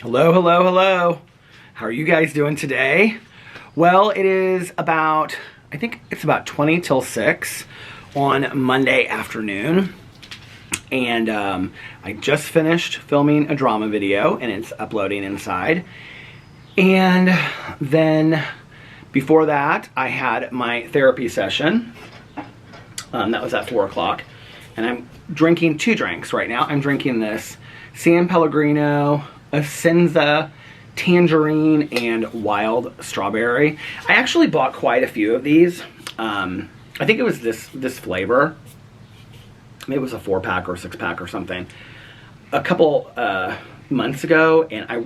Hello, hello, hello. How are you guys doing today? Well, it is about, I think it's about 20 till 6 on Monday afternoon. And I just finished filming a drama video and it's uploading inside. And then before that, I had my therapy session. That was at 4 o'clock. And I'm drinking 2 drinks right now. I'm drinking this San Pellegrino, Essenza, tangerine, and wild strawberry. I actually bought quite a few of these. I think it was this flavor. Maybe it was a 4-pack or 6-pack or something. A couple months ago, and I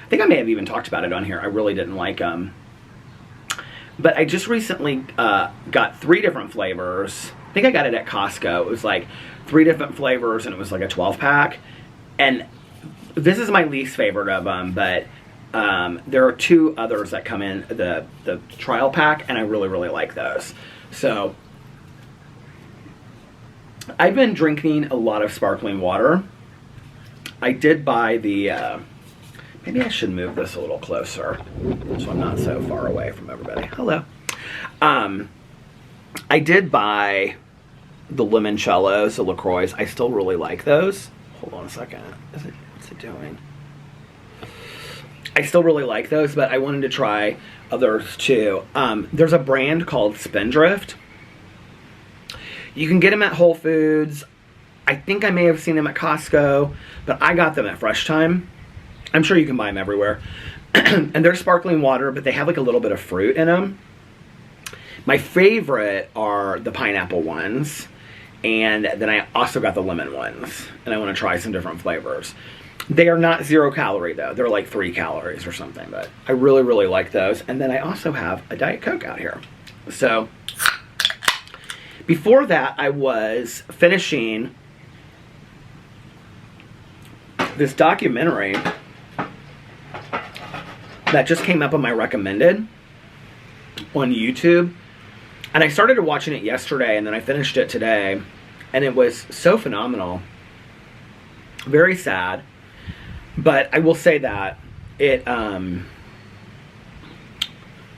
think I may have even talked about it on here. I really didn't like them. But I just recently got 3 different flavors. I think I got it at Costco. It was like 3 different flavors, and it was like a 12-pack. And this is my least favorite of them, but there are 2 others that come in the trial pack, and I really, really like those. So I've been drinking a lot of sparkling water. I did buy the, maybe I should move this a little closer so I'm not so far away from everybody. Hello. I did buy the limoncellos, the LaCroix. I still really like those. Hold on a second. What's it doing? I still really like those, but I wanted to try others too. There's a brand called Spindrift. You can get them at Whole Foods. I think I may have seen them at Costco, but I got them at Fresh Time. I'm sure you can buy them everywhere. And they're sparkling water, but they have like a little bit of fruit in them. My favorite are the pineapple ones. And then I also got the lemon ones. And I want to try some different flavors. They are not 0 calorie though. They're like 3 calories or something. But I really, really like those. And then I also have a Diet Coke out here. So before that, I was finishing this documentary that just came up on my recommended on YouTube. And I started watching it yesterday, and then I finished it today. And it was so phenomenal. Very sad. But I will say that it had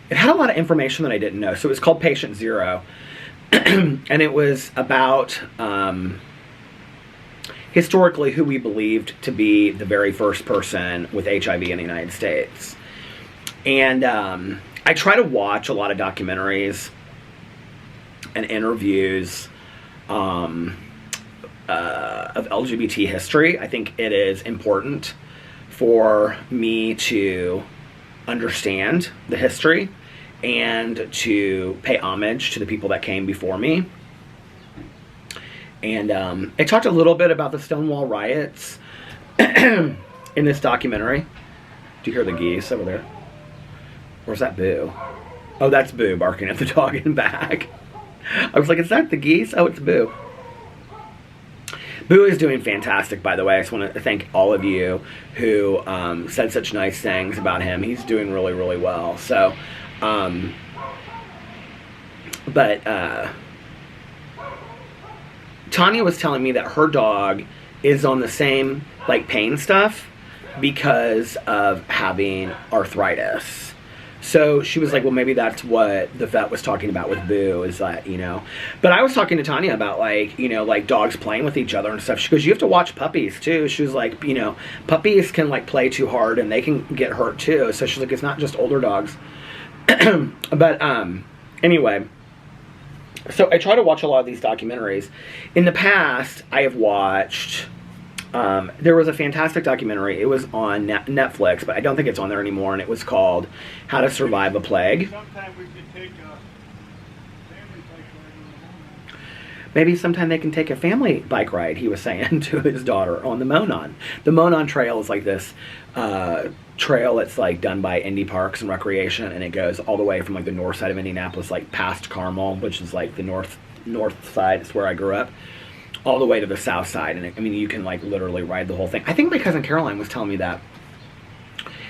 a lot of information that I didn't know. So it was called Patient Zero. And it was about historically who we believed to be the very first person with HIV in the United States. And I try to watch a lot of documentaries and interviews of LGBT history. I think it is important for me to understand the history and to pay homage to the people that came before me. And I talked a little bit about the Stonewall riots in this documentary. Do you hear the geese over there? Or is that Boo? Oh, that's Boo barking at the dog in back. I was like, is that the geese? Oh, it's Boo. Boo is doing fantastic, by the way. I just want to thank all of you who said such nice things about him. He's doing really, really well. So, Tanya was telling me that her dog is on the same, like, pain stuff because of having arthritis. So she was like, well, maybe that's what the vet was talking about with Boo, is that, you know. But I was talking to Tanya about, like, you know, like dogs playing with each other and stuff. She goes, you have to watch puppies, too. She was like, you know, puppies can, like, play too hard and they can get hurt, too. So she's like, it's not just older dogs. But, anyway. So I try to watch a lot of these documentaries. In the past, I have watched... there was a fantastic documentary. It was on Netflix, but I don't think it's on there anymore, and it was called How to Survive a Plague. Sometime we could take a family bike ride on the Monn. Maybe sometime they can take a family bike ride, he was saying to his daughter, on the Monon. The Monon Trail is like this trail that's like done by Indy Parks and Recreation, and it goes all the way from like the north side of Indianapolis, like past Carmel, which is like the north side. It's where I grew up. All the way to the south side, and I mean, you can like literally ride the whole thing. I think my cousin Caroline was telling me that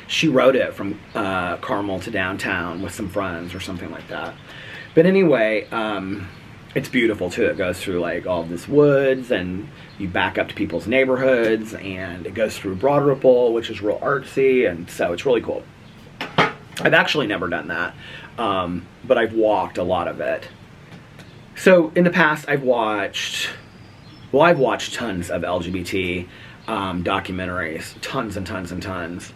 she rode it from Carmel to downtown with some friends or something like that. But anyway, it's beautiful too. It goes through like all this woods, and you back up to people's neighborhoods, and it goes through Broad Ripple, which is real artsy, and so it's really cool. I've actually never done that, but I've walked a lot of it. So in the past, I've watched tons of LGBT documentaries, tons and tons and tons.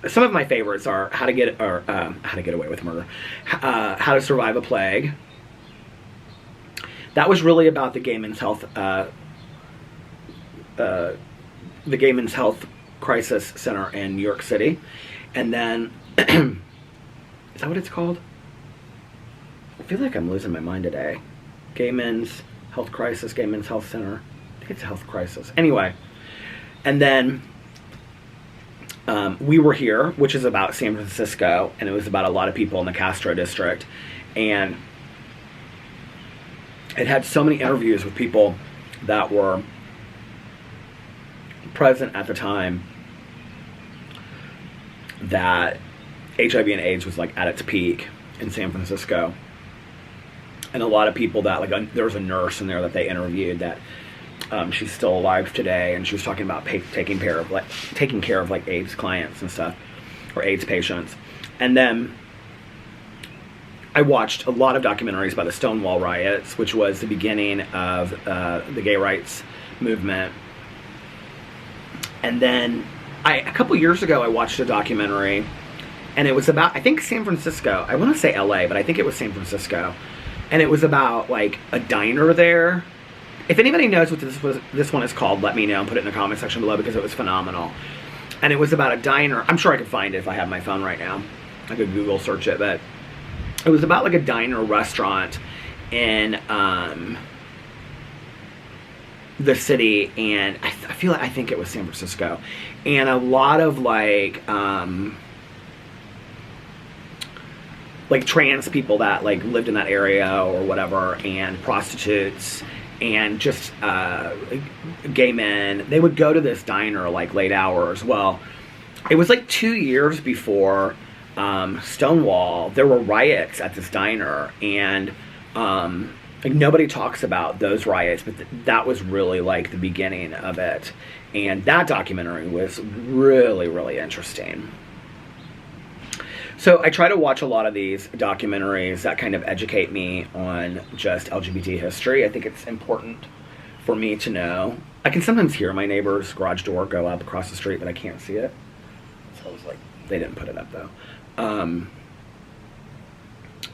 Some of my favorites are How to Get Away with Murder, How to Survive a Plague. That was really about the Gay Men's Health, the Gay Men's Health Crisis Center in New York City, and then is that what it's called? I feel like I'm losing my mind today. Gay Men's Health Crisis, Gay Men's Health Center. I think it's a health crisis. Anyway, and then We Were Here, which is about San Francisco, and it was about a lot of people in the Castro district, and it had so many interviews with people that were present at the time that HIV and AIDS was like at its peak in San Francisco. And a lot of people that, like, there was a nurse in there that they interviewed that she's still alive today, and she was talking about taking care of like AIDS clients and stuff, or AIDS patients. And then I watched a lot of documentaries about the Stonewall riots, which was the beginning of the gay rights movement. And then a couple years ago, I watched a documentary, and it was about, I think, San Francisco. I want to say LA, but I think it was San Francisco. And it was about like a diner there. If anybody knows what this one is called, let me know and put it in the comment section below, because it was phenomenal. And it was about a diner. I'm sure I could find it if I have my phone right now. I could Google search it, but it was about like a diner restaurant in the city, and I think it was San Francisco, and a lot of like trans people that like lived in that area or whatever, and prostitutes, and just gay men. They would go to this diner like late hours. Well, it was like 2 years before Stonewall. There were riots at this diner, and like nobody talks about those riots, but that was really like the beginning of it. And that documentary was really, really interesting. So I try to watch a lot of these documentaries that kind of educate me on just LGBT history. I think it's important for me to know. I can sometimes hear my neighbor's garage door go up across the street, but I can't see it. So I was like, they didn't put it up though.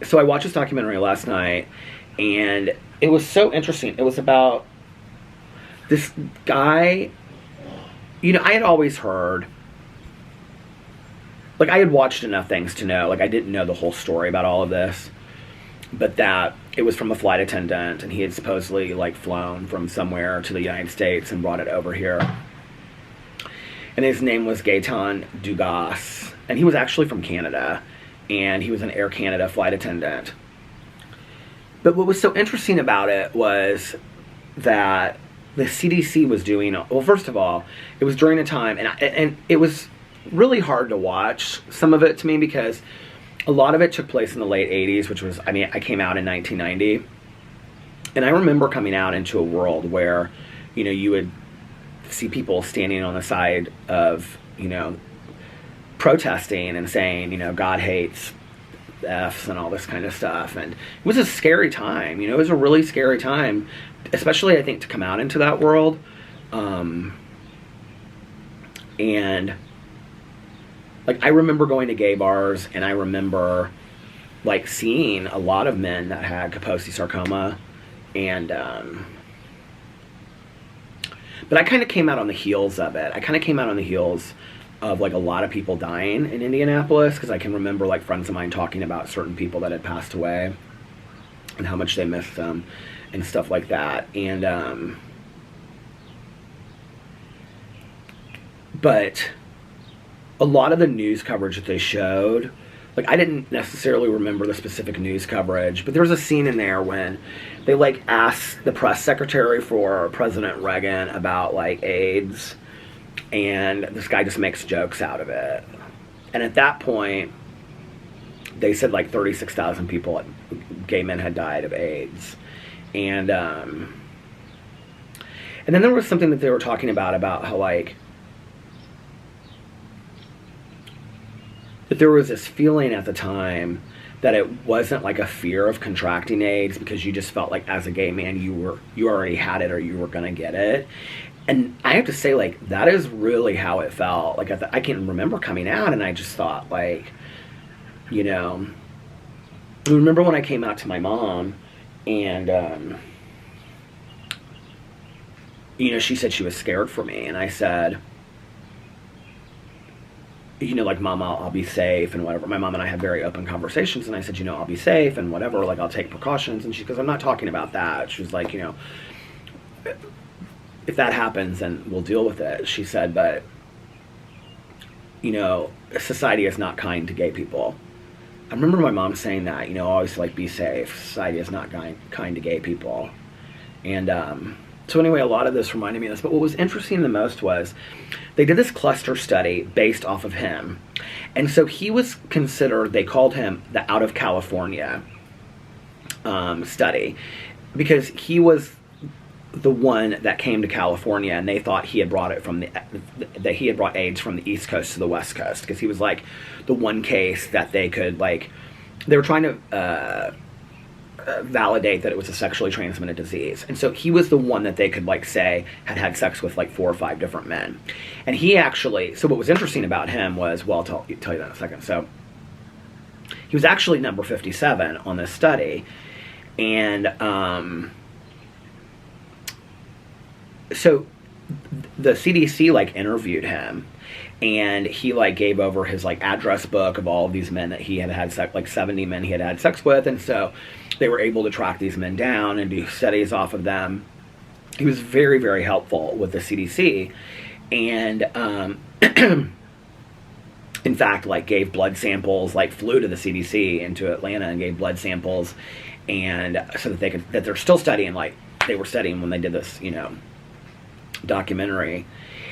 So I watched this documentary last night, and it was so interesting. It was about this guy. You know, I had always heard, like, I had watched enough things to know, like, I didn't know the whole story about all of this, but that it was from a flight attendant, and he had supposedly, like, flown from somewhere to the United States and brought it over here. And his name was Gaetan Dugas, and he was actually from Canada, and he was an Air Canada flight attendant. But what was so interesting about it was that the CDC was doing, well, first of all, it was during a time, and it was really hard to watch some of it to me, because a lot of it took place in the late 80s, which was, I mean, I came out in 1990, and I remember coming out into a world where, you know, you would see people standing on the side of, you know, protesting and saying, you know, God hates F's and all this kind of stuff. And it was a scary time, you know, it was a really scary time, especially I think to come out into that world. And like, I remember going to gay bars, and I remember like seeing a lot of men that had Kaposi sarcoma, and but I kind of came out on the heels of it. I kind of came out on the heels of like a lot of people dying in Indianapolis, because I can remember like friends of mine talking about certain people that had passed away and how much they missed them and stuff like that. And but a lot of the news coverage that they showed, like, I didn't necessarily remember the specific news coverage, but there was a scene in there when they like asked the press secretary for President Reagan about like AIDS, and this guy just makes jokes out of it. And at that point, they said like 36,000 people, gay men, had died of AIDS. And then there was something that they were talking about how, like, that there was this feeling at the time that it wasn't like a fear of contracting AIDS, because you just felt like as a gay man you already had it or you were gonna get it. And I have to say, like, that is really how it felt. Like, I can remember coming out and I just thought, like, you know, I remember when I came out to my mom, and you know, she said she was scared for me, and I said, you know, like, Mom, I'll be safe and whatever. My mom and I had very open conversations, and I said, you know, I'll be safe and whatever, like, I'll take precautions. And she goes, I'm not talking about that. She was like, you know, if that happens, then we'll deal with it. She said, but, you know, society is not kind to gay people. I remember my mom saying that, you know, always, like, be safe. Society is not kind to gay people. And so anyway, a lot of this reminded me of this. But what was interesting the most was they did this cluster study based off of him. And so he was considered, they called him the Out of California study, because he was the one that came to California, and they thought he had brought it from that he had brought AIDS from the East Coast to the West Coast, because he was like the one case that they could, like, they were trying to validate that it was a sexually transmitted disease. And so he was the one that they could, like, say had had sex with like 4 or 5 different men. And he actually, so what was interesting about him was, well, I'll tell you that in a second. So he was actually number 57 on this study. And so the CDC, like, interviewed him, and he, like, gave over his, like, address book of all of these men that he had sex, like 70 men he had had sex with. And so they were able to track these men down and do studies off of them. He was very, very helpful with the CDC. And in fact, like, gave blood samples, like, flew to the CDC into Atlanta and gave blood samples, and so that they could, that they're still studying, like they were studying when they did this, you know, documentary.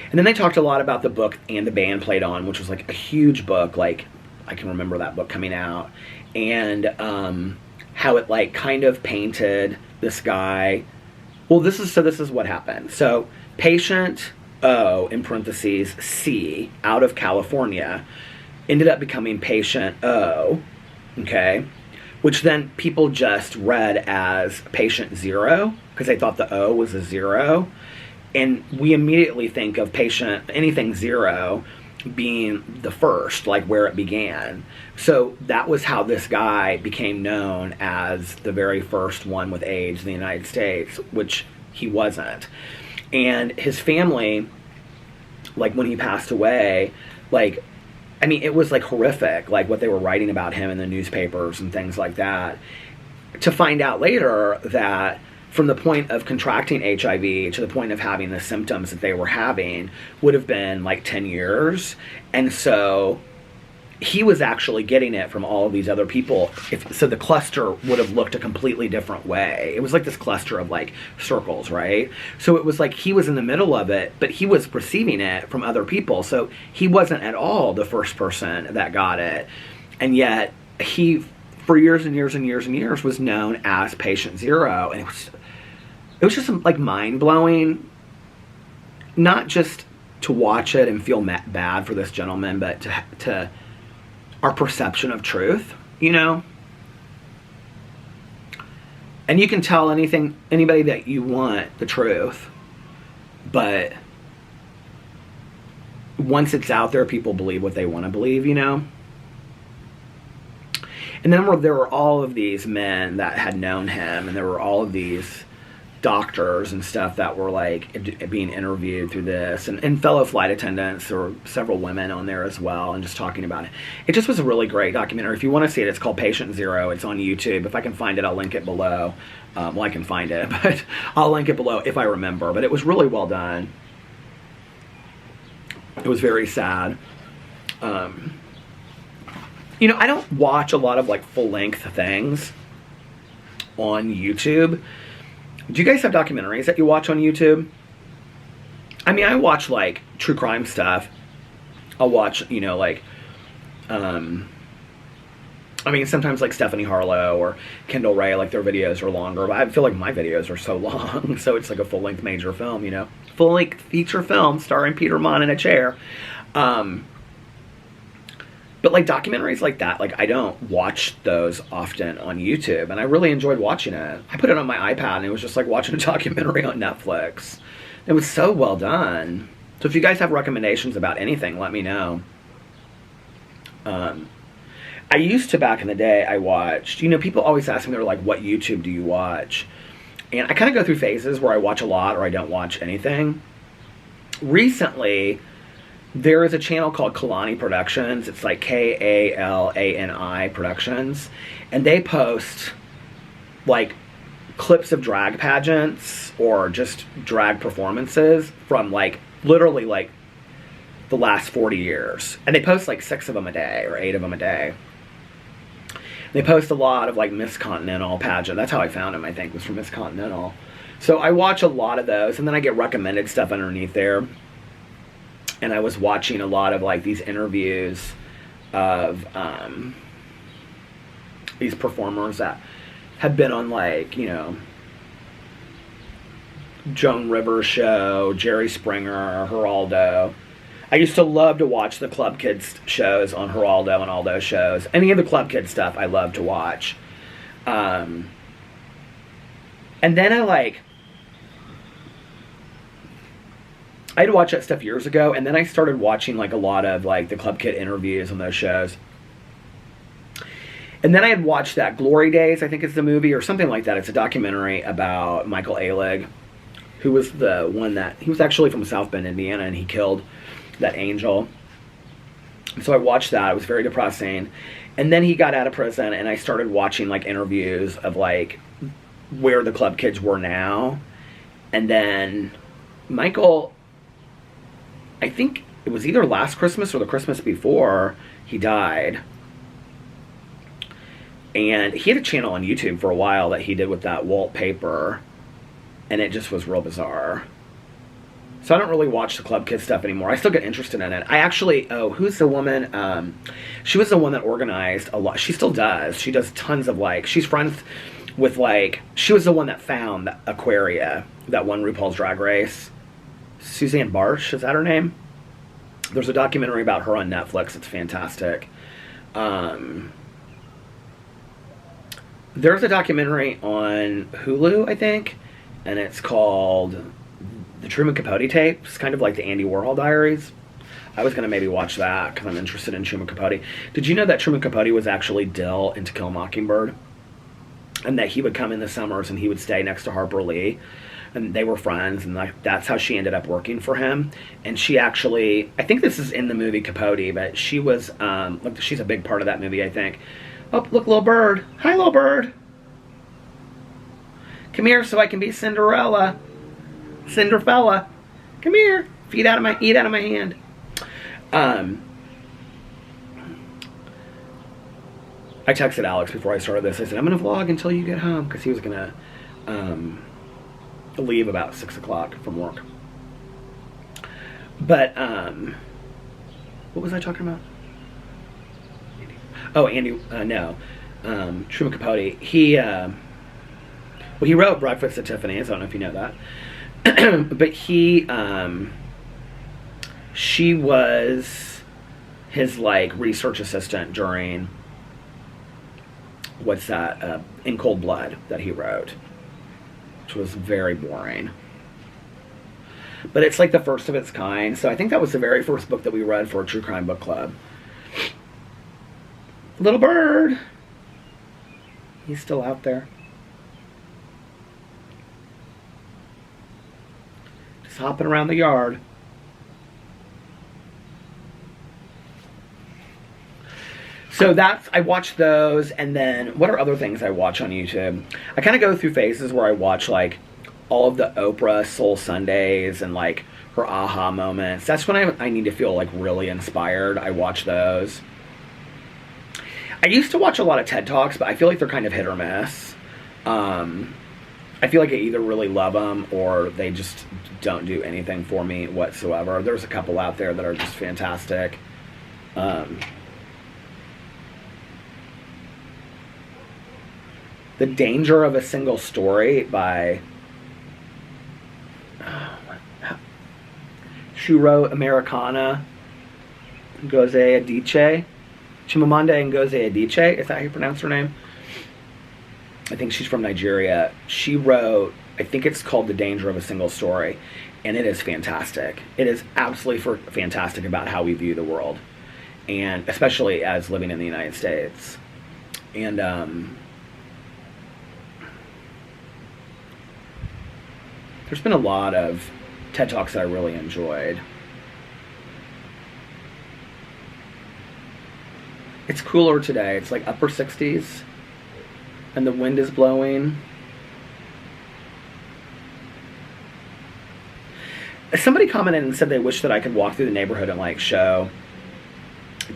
And then they talked a lot about the book And the Band Played On, which was, like, a huge book. Like, I can remember that book coming out, and how it, like, kind of painted this guy. Well, this is what happened. So patient O, in parentheses, C, out of California, ended up becoming patient O, okay, which then people just read as patient 0, because they thought the O was a 0. And we immediately think of patient, anything 0, being the first, like, where it began. So that was how this guy became known as the very first one with AIDS in the United States, which he wasn't. And his family, like, when he passed away, like, I mean, it was, like, horrific, like, what they were writing about him in the newspapers and things like that. To find out later that from the point of contracting HIV to the point of having the symptoms that they were having would have been, like, 10 years. And so he was actually getting it from all of these other people. So the cluster would have looked a completely different way. It was like this cluster of, like, circles, right? So it was like he was in the middle of it, but he was receiving it from other people. So he wasn't at all the first person that got it. And yet he, for years and years and years and years, was known as patient 0. And it was just, like, mind-blowing, not just to watch it and feel bad for this gentleman, but to our perception of truth, you know? And you can tell anybody that you want the truth, but once it's out there, people believe what they want to believe, you know? And then there were all of these men that had known him, and there were all of these doctors and stuff that were, like, being interviewed through this, and fellow flight attendants. There were several women on there as well, and just talking about it. It just was a really great documentary. If you want to see it, it's called Patient 0. It's on YouTube. If I can find it, I'll link it below. Well, I can find it, but I'll link it below if I remember. But it was really well done. It was very sad. You know, I don't watch a lot of, like, full-length things on YouTube. Do you guys have documentaries that you watch on YouTube? I mean, I watch, like, true crime stuff. I'll watch, you know, like, I mean, sometimes like Stephanie Harlow or Kendall Ray, like their videos are longer, but I feel like my videos are so long, so it's like a full-length major film, you know? Full-length feature film starring Peter Monn in a chair. But like documentaries like that, like I don't watch those often on YouTube, and I really enjoyed watching it. I put it on my iPad, and it was just like watching a documentary on Netflix. It was so well done. So if you guys have recommendations about anything, let me know. I used to, back in the day, I watched, you know, people always ask me, they're like, what YouTube do you watch? And I kind of go through phases where I watch a lot or I don't watch anything. Recently, there is a channel called Kalani Productions. It's like Kalani Productions. And they post like clips of drag pageants or just drag performances from like literally like the last 40 years. And they post like 6 of them a day or 8 of them a day. They post a lot of like Miss Continental pageant. That's how I found them, I think, was from Miss Continental. So I watch a lot of those, and then I get recommended stuff underneath there. And I was watching a lot of like these interviews of these performers that had been on like, you know, Joan Rivers show, Jerry Springer, Geraldo. I used to love to watch the Club Kids shows on Geraldo and all those shows. Any of the Club Kids stuff I love to watch. And then I had to watch that stuff years ago, and then I started watching like a lot of like the Club Kid interviews on those shows. And then I had watched that Glory Days, I think it's the movie, or something like that. It's a documentary about Michael Alig, who was the one that, he was actually from South Bend, Indiana, and he killed that angel. So I watched that. It was very depressing. And then he got out of prison, and I started watching like interviews of like where the Club Kids were now. And then Michael, I think it was either last Christmas or the Christmas before, he died. And he had a channel on YouTube for a while that he did with that wallpaper, and it just was real bizarre. So I don't really watch the Club Kids stuff anymore. I still get interested in it. I actually, who's the woman? She was the one that organized a lot. She still does. She does tons of like, she's friends with like, she was the one that found Aquaria, that won RuPaul's Drag Race. Suzanne Bosh, is that her name? There's a documentary about her on Netflix. It's fantastic. There's a documentary on Hulu, I think, and it's called The Truman Capote Tapes, kind of like the Andy Warhol Diaries. I was going to maybe watch that because I'm interested in Truman Capote. Did you know that Truman Capote was actually Dill in To Kill a Mockingbird? And that he would come in the summers and he would stay next to Harper Lee. And they were friends, and like, that's how she ended up working for him. And she actually, I think this is in the movie Capote, but she was, look, she's a big part of that movie, I think. Oh, look, little bird. Hi, little bird. Come here so I can be Cinderella. Cinderfella. Come here. Eat out of my hand. I texted Alex before I started this. I said, I'm going to vlog until you get home, because he was going to leave about 6 o'clock from work. But, what was I talking about? Oh, Andy, no. Truman Capote. He wrote Breakfast at Tiffany's. I don't know if you know that. But she was his, like, research assistant during, what's that, In Cold Blood, that he wrote, which was very boring. But it's like the first of its kind, so I think that was the very first book that we read for a True Crime Book Club. Little bird! He's still out there. Just hopping around the yard. So that's, I watch those, and then what are other things I watch on YouTube? I kind of go through phases where I watch like all of the Oprah Soul Sundays and like her aha moments. That's when I need to feel like really inspired. I watch those. I used to watch a lot of TED Talks, but I feel like they're kind of hit or miss. I feel like I either really love them or they just don't do anything for me whatsoever. There's a couple out there that are just fantastic. The Danger of a Single Story by... She wrote Americana, Ngozi Adichie. Chimamanda Ngozi Adichie, is that how you pronounce her name? I think she's from Nigeria. She wrote, I think it's called The Danger of a Single Story, and it is fantastic. It is absolutely fantastic about how we view the world, and especially as living in the United States. And there's been a lot of TED Talks that I really enjoyed. It's cooler today. It's like upper 60s, and the wind is blowing. Somebody commented and said they wish that I could walk through the neighborhood and like show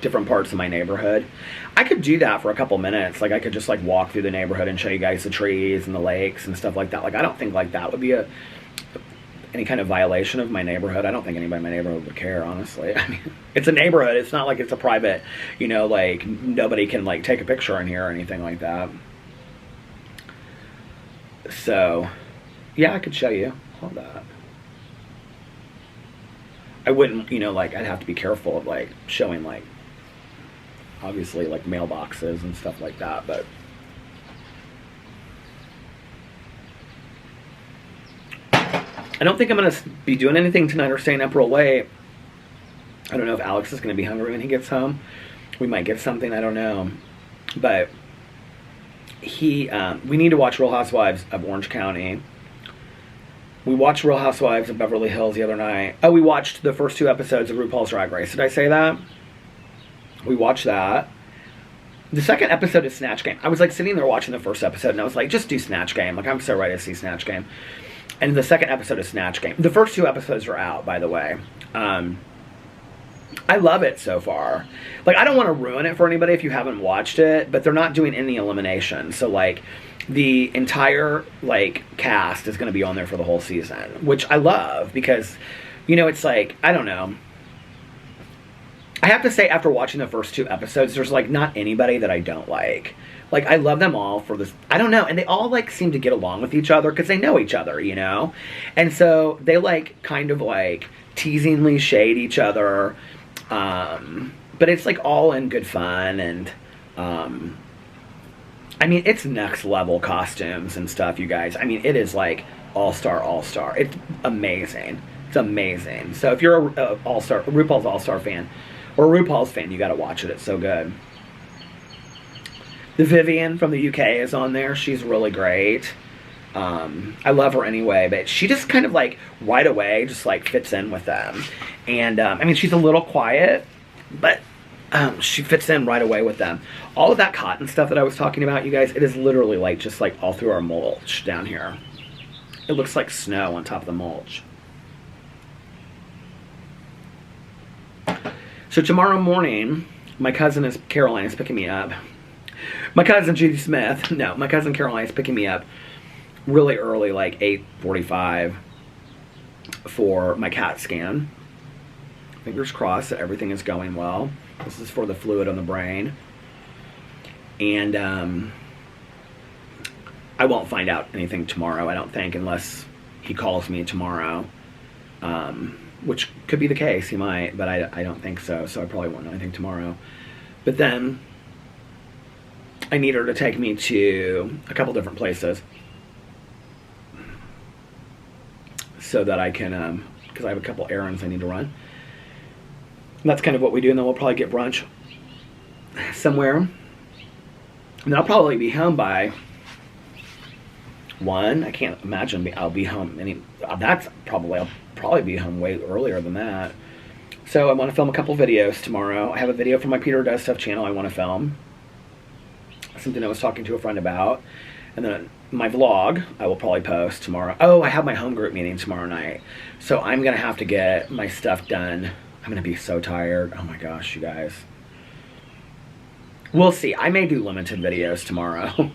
different parts of my neighborhood. I could do that for a couple minutes. Like I could just like walk through the neighborhood and show you guys the trees and the lakes and stuff like that. Like I don't think like that would be any kind of violation of my neighborhood. I don't think anybody in my neighborhood would care, honestly. I mean, it's a neighborhood. It's not like it's a private, you know, like nobody can like take a picture in here or anything like that. So, yeah, I could show you all that. I wouldn't, you know, like I'd have to be careful of like showing like, obviously like mailboxes and stuff like that, but I don't think I'm going to be doing anything tonight or staying up real late. I don't know if Alex is going to be hungry when he gets home. We might get something, I don't know. But we need to watch Real Housewives of Orange County. We watched Real Housewives of Beverly Hills the other night. Oh, we watched the first 2 episodes of RuPaul's Drag Race. Did I say that? We watched that. The second episode is Snatch Game. I was like sitting there watching the first episode and I was like, just do Snatch Game. Like I'm so ready to see Snatch Game. And the second episode is Snatch Game. The first 2 episodes are out, by the way. I love it so far. Like, I don't want to ruin it for anybody if you haven't watched it, but they're not doing any elimination. So, like, the entire, like, cast is going to be on there for the whole season, which I love because, you know, it's like, I don't know. I have to say, after watching the first 2 episodes, there's, like, not anybody that I don't like. Like, I love them all for this, I don't know, and they all, like, seem to get along with each other, because they know each other, you know? And so, they, like, kind of, like, teasingly shade each other, but it's, like, all in good fun, and, I mean, it's next level costumes and stuff, you guys. I mean, it is, like, all-star, all-star. It's amazing. It's amazing. So, if you're a RuPaul's All-Star fan, or a RuPaul's fan, you gotta watch it. It's so good. The Vivian from the UK is on there. She's really great. I love her anyway, but she just kind of like right away just like fits in with them. And I mean, she's a little quiet, but she fits in right away with them. All of that cotton stuff that I was talking about, you guys, it is literally like just like all through our mulch down here. It looks like snow on top of the mulch. So tomorrow morning, my cousin Caroline is picking me up. My cousin Judy Smith, no, my cousin Caroline is picking me up really early, like 8:45 for my CAT scan. Fingers crossed that everything is going well. This is for the fluid on the brain. And I won't find out anything tomorrow, I don't think, unless he calls me tomorrow. Which could be the case, he might, but I don't think so, so I probably won't know anything tomorrow. But then I need her to take me to a couple different places so that I can, because I have a couple errands I need to run. And that's kind of what we do, and then we'll probably get brunch somewhere. And then I'll probably be home by 1. I can't imagine I'll be home I'll probably be home way earlier than that. So I want to film a couple videos tomorrow. I have a video from my Peter Does Stuff channel I want to film. Something I was talking to a friend about. And then my vlog I will probably post tomorrow. Oh, I have my home group meeting tomorrow night. So I'm going to have to get my stuff done. I'm going to be so tired. Oh my gosh, you guys. We'll see. I may do limited videos tomorrow.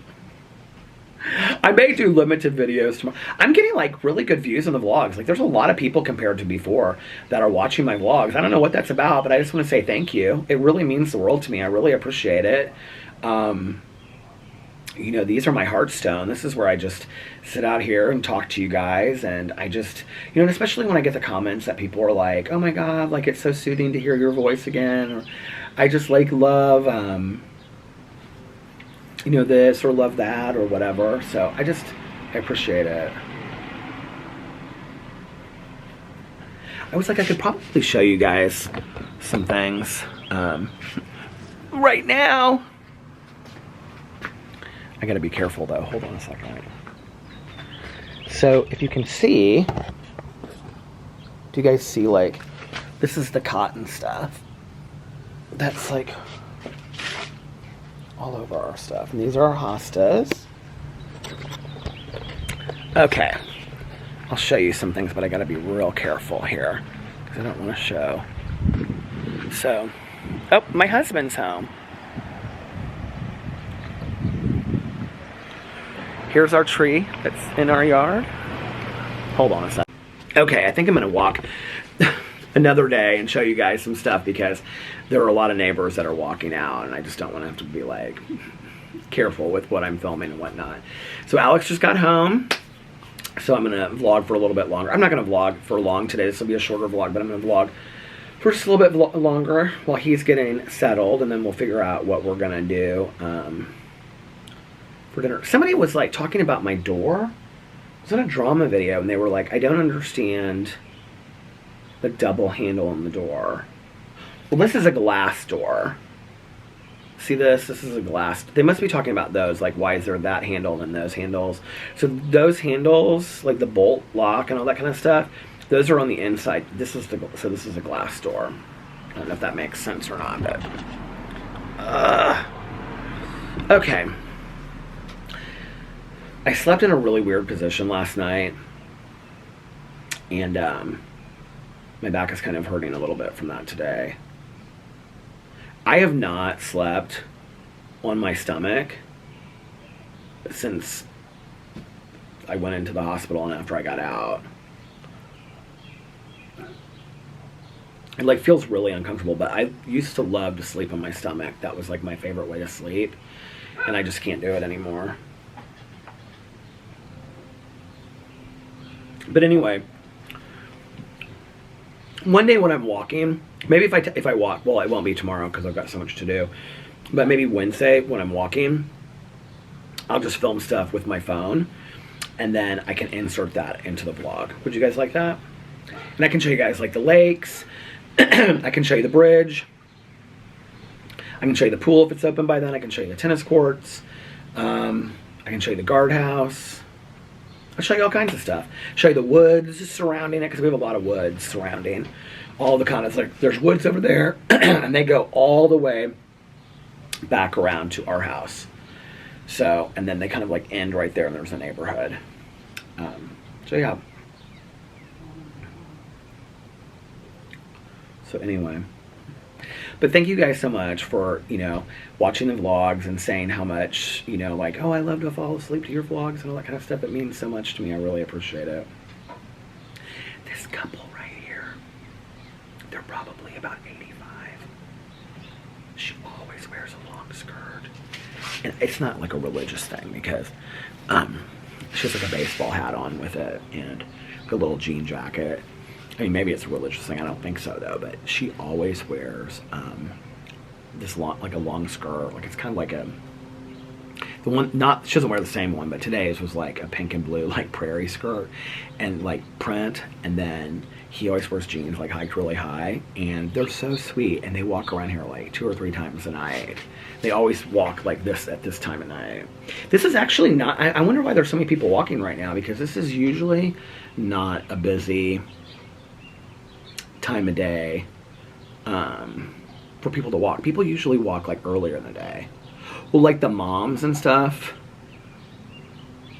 I may do limited videos tomorrow. I'm getting like really good views on the vlogs. Like there's a lot of people compared to before that are watching my vlogs. I don't know what that's about, but I just want to say thank you. It really means the world to me. I really appreciate it. you know, these are my heartstone. This is where I just sit out here and talk to you guys. And I just, you know, and especially when I get the comments that people are like, oh my God, like it's so soothing to hear your voice again. Or I just like love, you know, this or love that or whatever. So I appreciate it. I was like, I could probably show you guys some things right now. I gotta be careful though. Hold on a second. So if you can see, do you guys see, like, this is the cotton stuff. That's like all over our stuff. And these are our hostas. Okay. I'll show you some things, but I gotta be real careful here because I don't want to show. So, oh, my husband's home. Here's our tree that's in our yard. Hold on a second. Okay, I think I'm gonna walk another day and show you guys some stuff because there are a lot of neighbors that are walking out and I just don't want to have to be like careful with what I'm filming and whatnot. So Alex just got home. So I'm gonna vlog for a little bit longer. I'm not gonna vlog for long today. This will be a shorter vlog, but I'm gonna vlog for just a little bit longer while he's getting settled, and then we'll figure out what we're gonna do for dinner. Somebody was like talking about my door. It was in a drama video, and they were like, I don't understand the double handle on the door. Well, this is a glass door. See this? This is a glass. They must be talking about those. Like, why is there that handle and those handles? So those handles, like the bolt lock and all that kind of stuff, those are on the inside. This is so this is a glass door. I don't know if that makes sense or not, but okay. I slept in a really weird position last night, and my back is kind of hurting a little bit from that today. I have not slept on my stomach since I went into the hospital and after I got out. It like feels really uncomfortable, but I used to love to sleep on my stomach. That was like my favorite way to sleep, and I just can't do it anymore. But anyway, one day when I'm walking, maybe if I walk, well, it won't be tomorrow because I've got so much to do, but maybe Wednesday when I'm walking, I'll just film stuff with my phone, and then I can insert that into the vlog. Would you guys like that? And I can show you guys like the lakes. I can show you the bridge. I can show you the pool if it's open by then. I can show you the tennis courts. I can show you the guardhouse. I'll show you all kinds of stuff. Show you the woods surrounding it, because we have a lot of woods surrounding all the condos. Like, there's woods over there, and they go all the way back around to our house. So, and then they kind of like end right there, and there's a neighborhood. So yeah. So anyway. But thank you guys so much for, you know, watching the vlogs and saying how much, you know, like, oh, I love to fall asleep to your vlogs and all that kind of stuff. It means so much to me. I really appreciate it. This couple right here, they're probably about 85. She always wears a long skirt. And it's not like a religious thing because she has like a baseball hat on with it and a little jean jacket. I mean, maybe it's a religious thing. I don't think so, though. But she always wears this long, like a long skirt. Like it's kind of like the one. Not she doesn't wear the same one, but today's was like a pink and blue, like prairie skirt, and like print. And then he always wears jeans, like hiked really high, and they're so sweet. And they walk around here like 2 or 3 times a night. They always walk like this at this time of night. This is actually not. I wonder why there's so many people walking right now, because this is usually not a busy time of day for people to walk. People usually walk like earlier in the day. Well, like the moms and stuff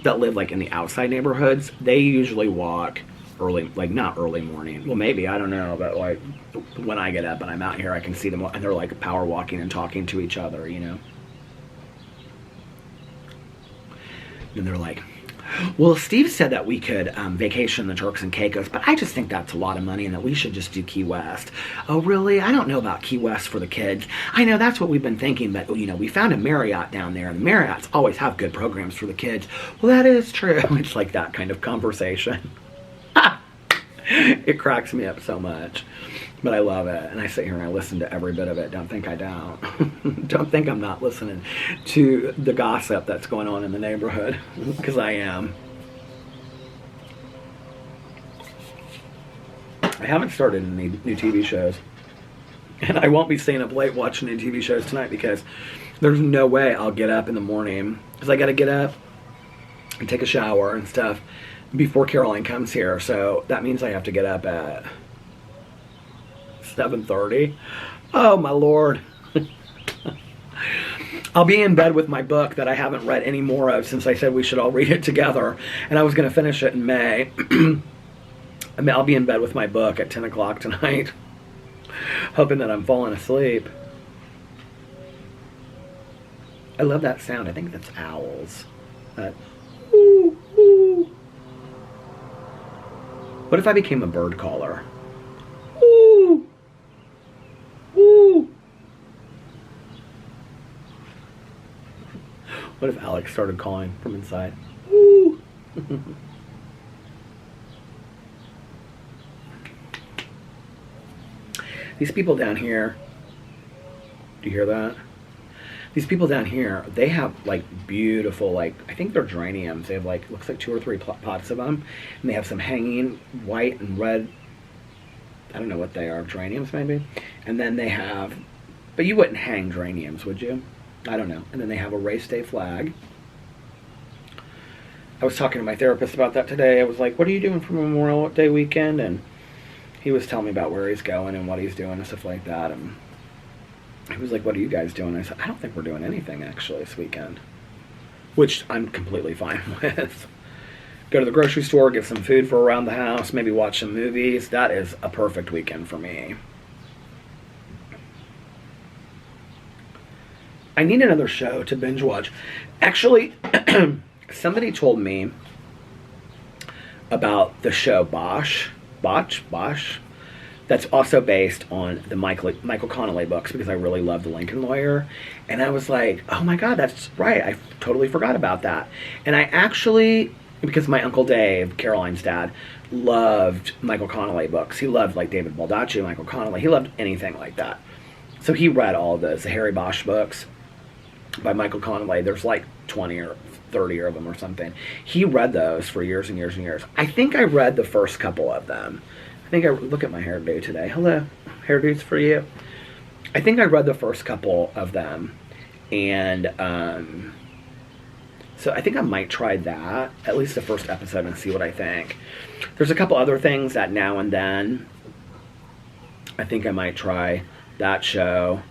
that live like in the outside neighborhoods, they usually walk early, like not early morning. Well, maybe, I don't know, but like when I get up and I'm out here, I can see them and they're like power walking and talking to each other, you know. And they're like, Well, Steve said that we could vacation the Turks and Caicos, but I just think that's a lot of money and that we should just do Key West. Oh, really? I don't know about Key West for the kids. I know that's what we've been thinking, but, you know, we found a Marriott down there, and the Marriotts always have good programs for the kids. Well, that is true. It's like that kind of conversation. It cracks me up so much. But I love it, and I sit here and I listen to every bit of it. Don't think I don't. Don't think I'm not listening to the gossip that's going on in the neighborhood, because I am. I haven't started any new TV shows, and I won't be staying up late watching new TV shows tonight because there's no way I'll get up in the morning, because I got to get up and take a shower and stuff before Caroline comes here. So that means I have to get up at 7:30. Oh my Lord. I'll be in bed with my book that I haven't read any more of since I said we should all read it together, and I was going to finish it in May. I mean, I'll be in bed with my book at 10 o'clock tonight, hoping that I'm falling asleep. I love that sound. I think that's owls. That ooh, ooh. What if I became a bird caller? Ooh. Ooh. What if Alex started calling from inside? Ooh. These people down here, do you hear that? These people down here, they have like beautiful, like, I think they're geraniums. They have like, looks like 2 or 3 pots of them. And they have some hanging white and red, I don't know what they are, geraniums maybe. And then they have, but you wouldn't hang geraniums, would you? I don't know. And then they have a race day flag. I was talking to my therapist about that today. I was like, what are you doing for Memorial Day weekend? And he was telling me about where he's going and what he's doing and stuff like that. And he was like, what are you guys doing? I said, I don't think we're doing anything actually this weekend. Which I'm completely fine with. Go to the grocery store, get some food for around the house, maybe watch some movies. That is a perfect weekend for me. I need another show to binge watch. Actually, somebody told me about the show Bosh. That's also based on the Michael Connelly books, because I really love The Lincoln Lawyer. And I was like, oh my God, that's right. I totally forgot about that. And I actually, because my Uncle Dave, Caroline's dad, loved Michael Connelly books. He loved like David Baldacci, Michael Connelly. He loved anything like that. So he read all of those, the Harry Bosch books by Michael Connelly. There's like 20 or 30 of them or something. He read those for years and years and years. I think I read the first couple of them. I think I look at my hairdo today. Hello, hairdo's for you. I think I read the first couple of them, and so I think I might try that, at least the first episode, and see what I think. There's a couple other things that now and then I think I might try that show.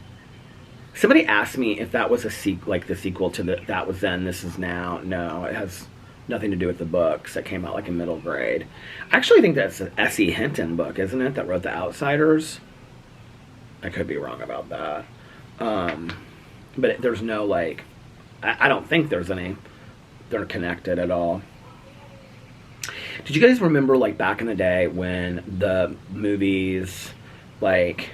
Somebody asked me if that was like the sequel to That Was Then, This Is Now. No, it has nothing to do with the books that came out like in middle grade. I actually think that's an S.E. Hinton book, isn't it, that wrote The Outsiders? I could be wrong about that. But there's no, like, I don't think there's any, they're connected at all. Did you guys remember, like, back in the day when the movies, like,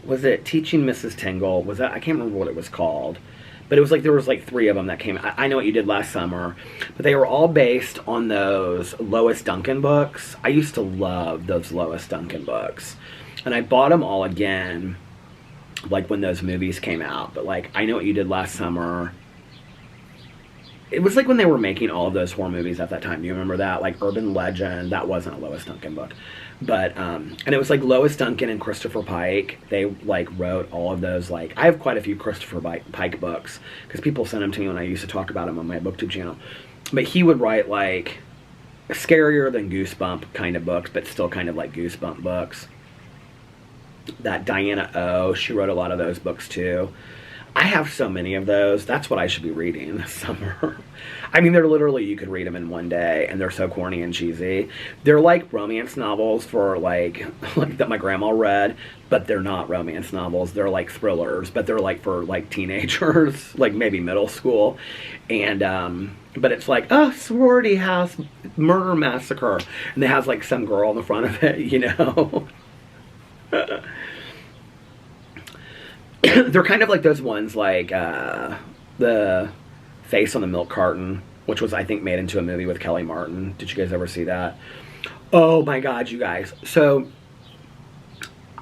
was it Teaching Mrs. Tingle? Was that, I can't remember what it was called. But it was like, there was like 3 of them that came. I Know What You Did Last Summer. But they were all based on those Lois Duncan books. I used to love those Lois Duncan books. And I bought them all again, like when those movies came out. But like, I Know What You Did Last Summer. It was like when they were making all of those horror movies at that time. Do you remember that? Like Urban Legend. That wasn't a Lois Duncan book. But, and it was like Lois Duncan and Christopher Pike. They like wrote all of those, like, I have quite a few Christopher Pike books, because people sent them to me when I used to talk about them on my BookTube channel. But he would write like scarier than Goosebump kind of books, but still kind of like Goosebump books. That Diana O, she wrote a lot of those books too. I have so many of those. That's what I should be reading this summer. I mean, they're literally, you could read them in one day, and they're so corny and cheesy. They're like romance novels for like that my grandma read, but they're not romance novels. They're like thrillers, but they're like for like teenagers, like maybe middle school. And but it's like, oh, sorority house murder massacre, and it has like some girl on the front of it, you know. They're kind of like those ones like the Face on the Milk Carton, which was, I think, made into a movie with Kelly Martin. Did you guys ever see that? Oh my god, you guys. So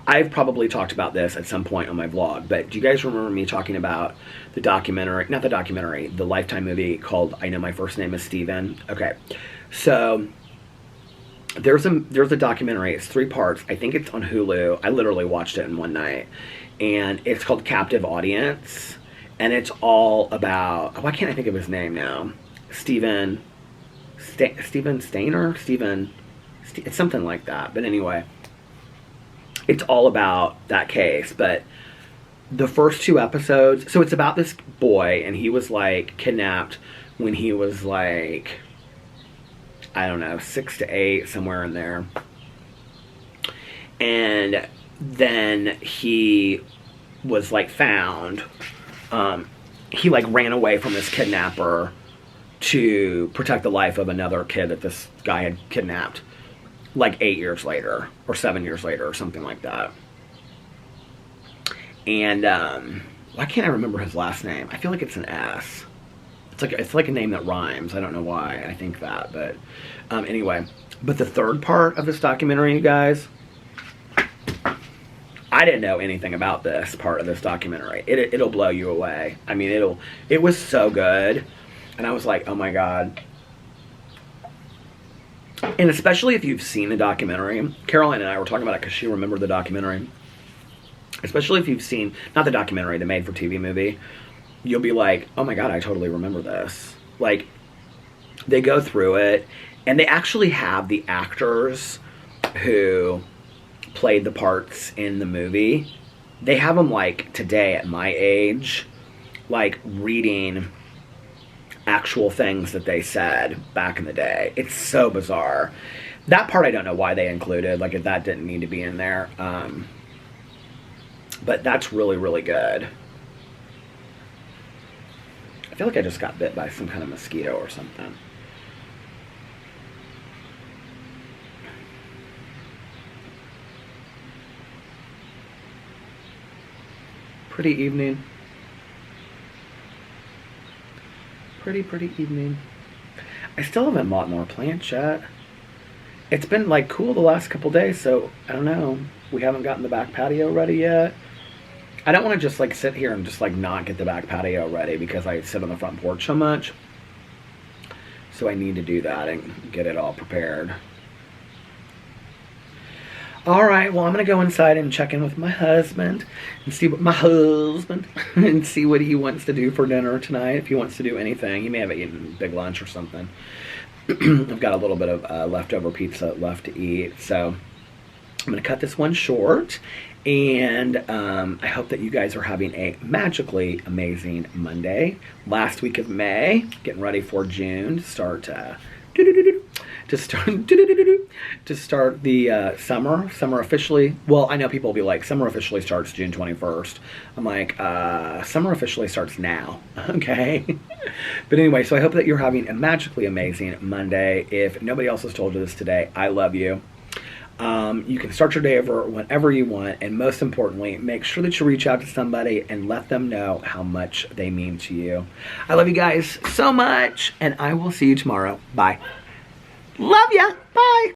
I've probably talked about this at some point on my vlog, but do you guys remember me talking about the documentary, not the documentary, the Lifetime movie called I Know My First Name is Steven? Okay, so there's a documentary. It's 3 parts. I think it's on Hulu. I literally watched it in one night, and it's called Captive Audience, and it's all about, why can't I think of his name now? Steven Stainer? It's something like that. But anyway, it's all about that case. But the first 2 episodes, so it's about this boy, and he was like kidnapped when he was like, I don't know, 6 to 8, somewhere in there. And then he was like found. He like ran away from his kidnapper to protect the life of another kid that this guy had kidnapped like 8 years later or 7 years later or something like that. And why can't I remember his last name? I feel like it's an S. It's like a name that rhymes. I don't know why I think that, but anyway. But the third part of this documentary, you guys, I didn't know anything about this part of this documentary. It'll blow you away. I mean, it was so good, and I was like, oh my god. And especially if you've seen the documentary, Caroline and I were talking about it because she remembered the documentary. Especially if you've seen, not the documentary, the made-for-TV movie, you'll be like, oh my god, I totally remember this. Like, they go through it, and they actually have the actors who played the parts in the movie. They have them, like, today at my age, like, reading actual things that they said back in the day. It's so bizarre. That part I don't know why they included, like, if that didn't need to be in there. But that's really, really good. I feel like I just got bit by some kind of mosquito or something. Pretty evening. Pretty evening. I still haven't bought more plants yet. It's been like cool the last couple days, so I don't know. We haven't gotten the back patio ready yet. I don't want to just like sit here and just like not get the back patio ready because I sit on the front porch so much. So I need to do that and get it all prepared. Alright, well, I'm going to go inside and check in with my husband and see what and see what he wants to do for dinner tonight. If he wants to do anything. He may have eaten big lunch or something. I've got a little bit of leftover pizza left to eat. So I'm going to cut this one short. And I hope that you guys are having a magically amazing Monday. Last week of May. Getting ready for June to start... to start the summer officially. Well, I know people will be like, summer officially starts June 21st. I'm like, summer officially starts now. Okay. But anyway, so I hope that you're having a magically amazing Monday. If nobody else has told you this today, I love you. You can start your day over whenever you want, and most importantly, make sure that you reach out to somebody and let them know how much they mean to you. I love you guys so much, and I will see you tomorrow. Bye. Love ya. Bye.